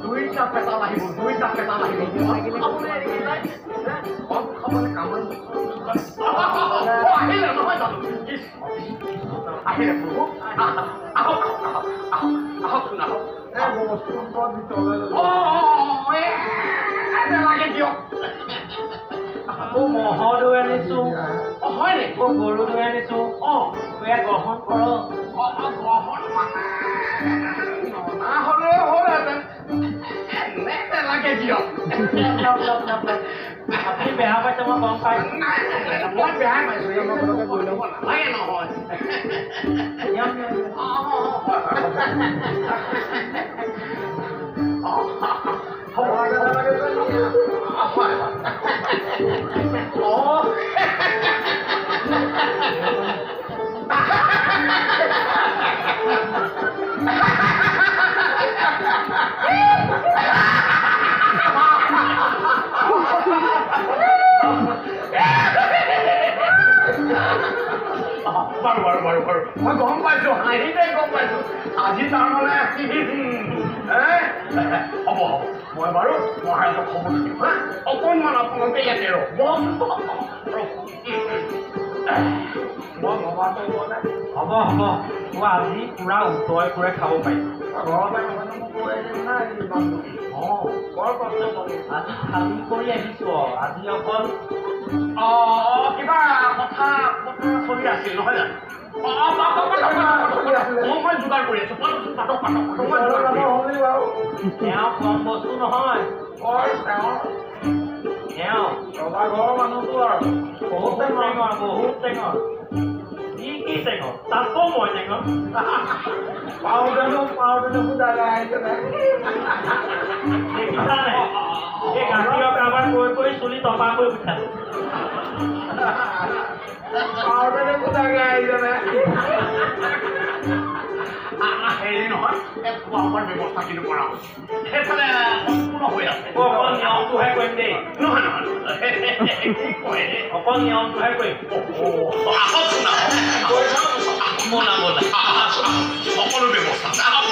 দুইটা পেটা লাগিব আহিলে নহয় জানো আহিলে প্ৰভু আহক লাগে দিয়ক মহলৈ আনিছো হয় নেকি গৰু লৈ আনিছো গ্ৰহণ কৰক গ্ৰহণ নহ'লেও হ'লহেঁতেন লাগে দিয়ক আপুনি বেয়া পাইছে মই গম পাই মই বেয়া পাইছো নালাগে নহয় বাৰু মই গম পাইছো হাঁহিতে গম পাইছো আজি তাৰমানে হ'ব মই বাৰু মহাৰাজক খবৰ দিম হা অকণমান আপোনালোকে ইয়াতে ৰ'ব মই ভবাটো হ'ব মই আজি পুৰা উতৰাই পুৰাই খাব পাৰিম বৰ কষ্ট আজি খালী কৰি আহিছো আজি অকল কিবা কথা চলি আছিল নহয় জানো মই যোগাৰ কৰি আছো তেওঁ কম বস্তু নহয় তেওঁ ঘৰৰ মানুহটো আৰু বহুত টেঙৰ কি টেঙৰ তাতো মই টেঙৰ পাউডাৰো জাগা আহিছে দেখিছা নাই এই গাখীৰৰ কাৰোবাৰ কৈ চুলি টপা কৰি উঠালো পাউডাৰো জাগা আহিছে হেৰি নহয় খোৱা বোৱাৰ ব্যৱস্থা কিন্তু কৰা হৈছে সেইফালে সম্পূৰ্ণ হৈ আছে অকল নিয়মটোহে কৰিম দেই নহয় অকল নিয়মটোহে কৰিম সকলো ব্যৱস্থা